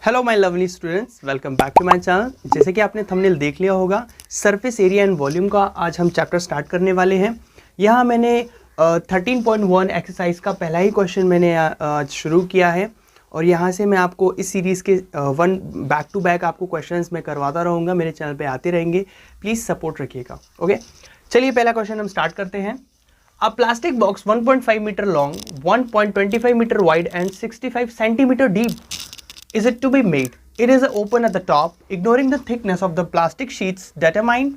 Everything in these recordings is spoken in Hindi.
Hello my lovely students, welcome back to my channel. जैसे कि आपने थंबनेल देख लिया होगा, सरफेस एरिया एंड वॉल्यूम का आज हम चैप्टर स्टार्ट करने वाले हैं। यहाँ मैंने 13.1 एक्सरसाइज का पहला ही क्वेश्चन मैंने आज शुरू किया है और यहाँ से मैं आपको इस सीरीज़ के वन बैक टू बैक आपको क्वेश्चंस मैं करवाता रहूँगा। मेरे चैनल पे आते रहेंगे, प्लीज़ सपोर्ट रखिएगा। ओके, चलिए पहला क्वेश्चन हम स्टार्ट करते हैं। A plastic box 1.5 meter long, 1.25 meter wide and 65 centimeter deep is it to be made. It is open at the top, ignoring the thickness of the plastic sheets. Determine.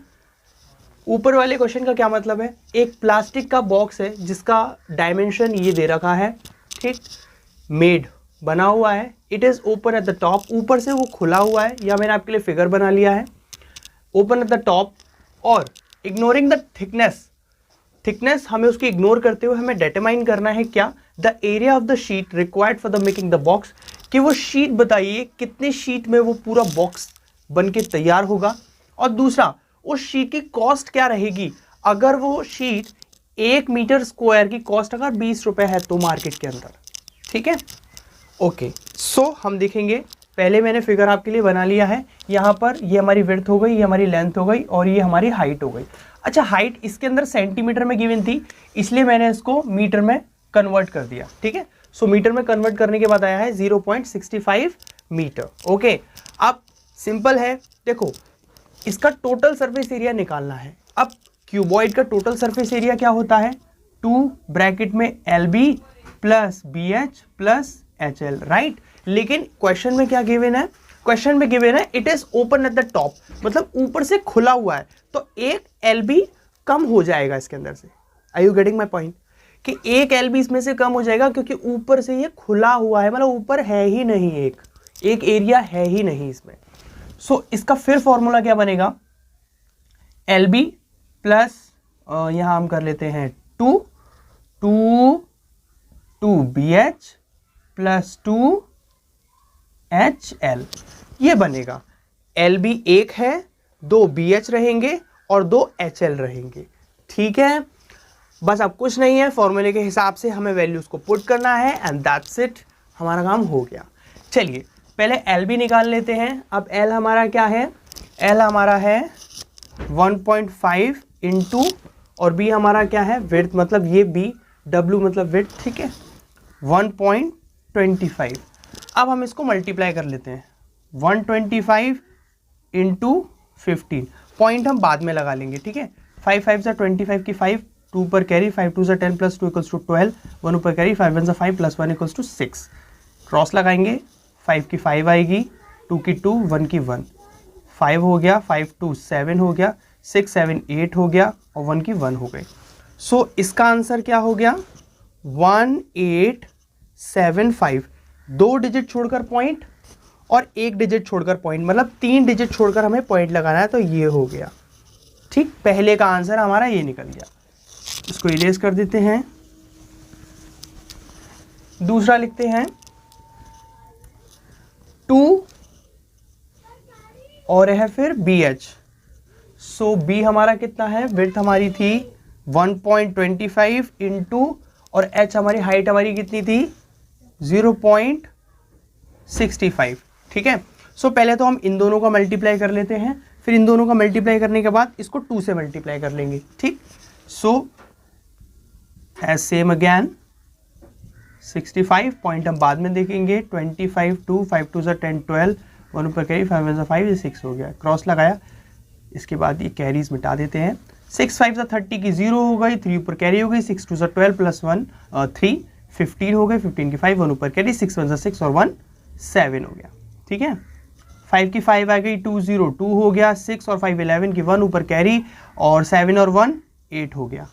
ऊपर वाले क्वेश्चन का क्या मतलब है? एक प्लास्टिक का बॉक्स है जिसका डायमेंशन ये दे रखा है, ठीक, मेड बना हुआ है। It is open at the top, ऊपर से वो खुला हुआ है, या मैंने आपके लिए फिगर बना लिया है, ओपन एट द टॉप। और इग्नोरिंग द थिकनेस हमें उसकी इग्नोर करते हुए हमें डिटरमाइन करना है क्या, the area of the sheet required for the making the box, कि वो शीट बताइए कितने शीट में वो पूरा बॉक्स बन के तैयार होगा। और दूसरा, उस शीट की कॉस्ट क्या रहेगी। अगर वो शीट 1 मीटर स्क्वायर की कॉस्ट अगर 20 रुपए है तो मार्केट के अंदर, ठीक है। ओके, सो हम देखेंगे। पहले मैंने फिगर आपके लिए बना लिया है। यहाँ पर ये हमारी विड्थ हो गई, ये हमारी लेंथ हो गई और ये हमारी हाइट हो गई। अच्छा, हाइट इसके अंदर सेंटीमीटर में गिवन थी, इसलिए मैंने इसको मीटर में कन्वर्ट कर दिया, ठीक है। सो मीटर में कन्वर्ट करने के बाद आया है 0.65 मीटर। ओके, अब सिंपल है, देखो इसका टोटल सरफेस एरिया निकालना है। अब क्यूबॉइड का टोटल सरफेस एरिया क्या होता है, 2 ब्रैकेट में LB plus BH plus HL, right. लेकिन क्वेश्चन में क्या गिवन है, क्वेश्चन में गिवन है it is open at the top, मतलब ऊपर से खुला हुआ है, तो एक LB कम हो जाएगा इसके अंदर से। Are you getting my point, कि एक LB इसमें से कम हो जाएगा क्योंकि ऊपर से ये खुला हुआ है, मतलब ऊपर है ही नहीं, एक एरिया है ही नहीं इसमें। सो इसका फिर फॉर्मूला क्या बनेगा, LB प्लस यहां हम कर लेते हैं 2 BH प्लस 2 HL, ये बनेगा। LB 1 है, 2 BH रहेंगे और 2 HL रहेंगे, ठीक है। बस अब कुछ नहीं है, फॉर्मूले के हिसाब से हमें वैल्यूज को पुट करना है एंड दैट्स इट, हमारा काम हो गया। चलिए पहले LB निकाल लेते हैं। अब L हमारा क्या है, L हमारा है 1.5 इंटू, और B हमारा क्या है, विड्थ, मतलब ये B, W मतलब विड्थ, ठीक है, 1.25। अब हम इसको मल्टीप्लाई कर लेते हैं, 125 इंटू 15, पॉइंट हम बाद में लगा लेंगे, ठीक है। 5 5 से 25 की 5, 2 पर कैरी, 5 2 से 10 प्लस 2 इक्वल्स टू 12, 1 ऊपर कैरी, 5 1 से 5 प्लस 1 इक्वल्स टू 6। क्रॉस लगाएंगे, 5 की 5 आएगी, 2 की 2, 1 की 1, 5 हो गया, 5 2 7 हो गया, 6 7 8 हो गया और 1 की 1 हो गई। सो इसका आंसर क्या हो गया, 1875। 2 डिजिट छोड़कर पॉइंट और 1 डिजिट छोड़कर पॉइंट, मतलब 3 डिजिट छोड़कर हमें पॉइंट लगाना है, तो ये हो गया, ठीक। पहले का आंसर हमारा ये निकल गया। इसको इरेज कर देते हैं, दूसरा लिखते हैं 2 और है फिर BH। सो B हमारा कितना है, विड्थ हमारी थी 1.25 इंटू, और H हमारी हाइट हमारी कितनी थी 0.65, ठीक है। सो पहले तो हम इन दोनों का मल्टीप्लाई कर लेते हैं, फिर इन दोनों का मल्टीप्लाई करने के बाद इसको 2 से मल्टीप्लाई कर लेंगे, ठीक। So as same again 65, point हम बाद में देखेंगे, 25 2 5 2 से 10 12, 1 ऊपर कैरी, 5 1 से 5, ये 6 हो गया, क्रॉस लगाया। इसके बाद ये कैरीज मिटा देते हैं, 6 5 से 30 की 0 हो गई, 3 ऊपर कैरी हो गई, 6 2 से 12 प्लस 1 3, 15 हो गए, 15 की 5, 1 ऊपर कैरी, 6 1 से 6 और 1 7 हो गया, ठीक है। 5 की 5 आ गई, 2 0 2 हो गया, 6 और 5 11 की 1 ऊपर कैरी, और 7 और 1 8 हो गया,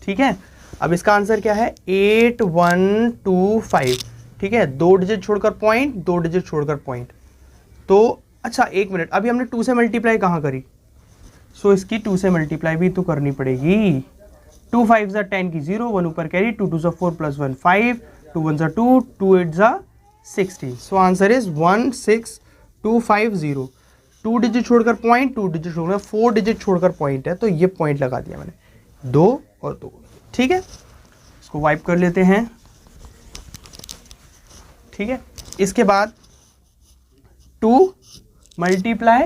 ठीक है। अब इसका आंसर क्या है, 8125, ठीक है। 2 डिजिट छोड़कर पॉइंट, 2 डिजिट छोड़कर पॉइंट, तो अच्छा 1 मिनट, अभी हमने 2 से मल्टीप्लाई कहाँ करी, सो इसकी 2 से मल्टीप्लाई भी तो करनी पड़ेगी। 2 5 जा 10 की 0, 1 ऊपर कैरी, 2 2 जा 4 प्लस 1 5, 2 1 जा 2, 2 8 जा 16। So answer is 16250। 2 डिजिट छोड़कर पॉइंट, 2 डिजिट छोड़कर 4 डिजिट छोड़कर पॉइंट है, तो ये पॉइंट लगा दिया मैंने, 2 और 2, ठीक है। इसको वाइप कर लेते हैं, ठीक है। इसके बाद 2 मल्टीप्लाई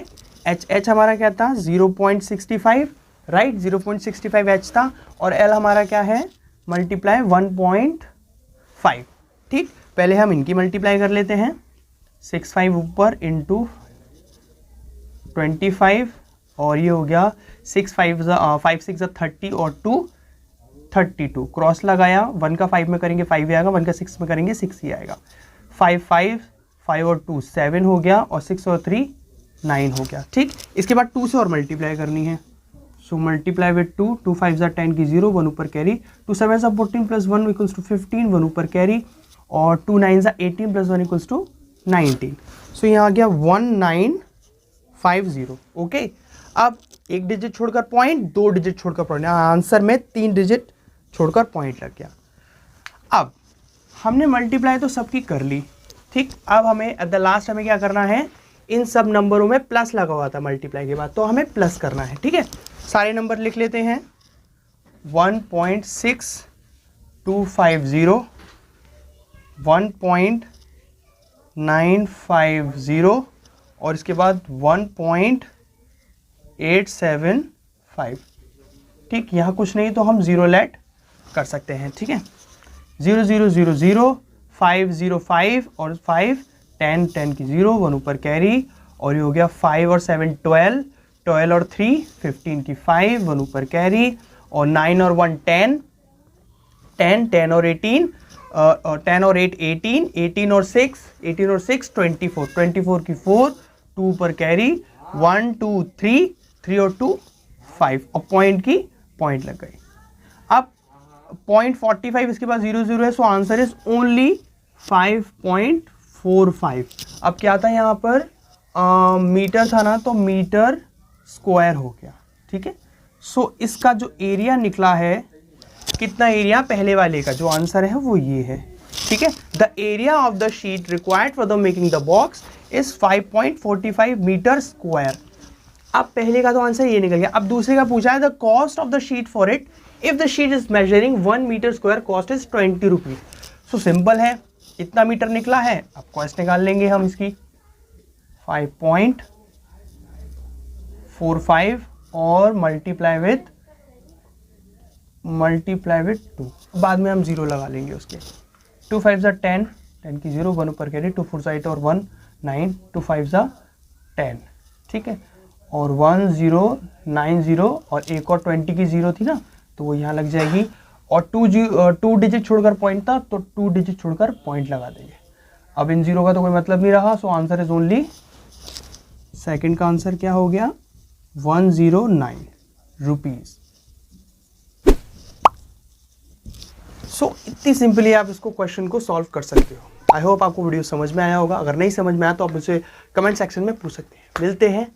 एच हमारा क्या था 0.65, राइट, 0.65 एच था, और एल हमारा क्या है मल्टीप्लाई 1.5। ठीक, पहले हम इनकी मल्टीप्लाई कर लेते हैं, 65 ऊपर इंटू 25, और ये हो गया 5 6 30 और 2 32, क्रॉस लगाया, 1 का 5 में करेंगे 5 ही आएगा, 1 का 6 में करेंगे 6 ही आएगा। 5 और 2 7 हो गया, और 6 और 3 9 हो गया। ठीक, इसके बाद 2 से और मल्टीप्लाई करनी है, सो मल्टीप्लाई विद 2, 2 5 10 की 0, 1 ऊपर कैरी, 2 7 14 प्लस 1 इक्वल्स टू 15, 1 ऊपर कैरी, और 2 9 18 प्लस 1 इक्वल्स टू 19। सो यहाँ आ गया 1950। ओके, अब एक डिजिट छोड़कर पॉइंट, 2 डिजिट छोड़कर पॉइंट, आंसर में 3 डिजिट छोड़कर पॉइंट लग गया। अब हमने मल्टीप्लाई तो सबकी कर ली, ठीक, अब हमें एट द लास्ट हमें क्या करना है, इन सब नंबरों में प्लस लगा हुआ था मल्टीप्लाई के बाद, तो हमें प्लस करना है। ठीक है, सारे नंबर लिख लेते हैं, 1.6250, 1.950, और इसके बाद 1.875। ठीक, यहाँ कुछ नहीं तो हम जीरो लेट कर सकते हैं। ठीक है, 0 0 0 0 5 0 5 और 5 10 10 की 0, 1 ऊपर कैरी, और ये हो गया 5 और 7 12, 12 और 3 15 की 5, 1 ऊपर कैरी, और 9 और 1 10, 10 10 और 18, और 10 और 8 18, 18 और 6 24, 24 की 4, 2 ऊपर कैरी, 1 2 3, 3 और 2 5, और पॉइंट की पॉइंट लग गई। अब 0.45 इसके बाद 0 0 है, सो आंसर इज ओनली 5.45। अब क्या था यहाँ पर, मीटर था ना, तो मीटर स्क्वायर हो गया। ठीक है, सो इसका जो एरिया निकला है, कितना एरिया पहले वाले का, जो आंसर है वो ये है। ठीक है, the area of the sheet required for the making the box is 5.45 metre square. अब पहले का तो आंसर ये निकल गया। अब दूसरे का पूछा है, the cost of the sheet for it if the sheet is measuring 1 metre square, cost is 20 rupees. So simple है, इतना मीटर निकला है, अब कॉस्ट निकाल लेंगे हम इसकी, 5.45 और मल्टीप्लाई विथ 2, बाद में हम 0 लगा लेंगे उसके। 2 5 10, 10 की 0, 1 ऊपर कैरी, 2 4 8 और 1 9, 2 5 10। ठीक है, और 1 0 9 0, और एक और 20 की 0 थी ना, तो वो यहाँ लग जाएगी, और 2 डिजिट छोड़कर पॉइंट था, तो 2 डिजिट छोड़कर पॉइंट लगा देंगे। अब इन 0 का तो कोई मतलब नहीं रहा, so answer is only, second का आंसर क्या हो गया, 109 रुपीज। सो इतनी सिंपली आप इसको क्वेश्चन को सॉल्व कर सकते हो। आई होप आपको वीडियो समझ में आया होगा। अगर नहीं समझ में आया तो आप मुझे कमेंट सेक्शन में पूछ सकते हैं। मिलते हैं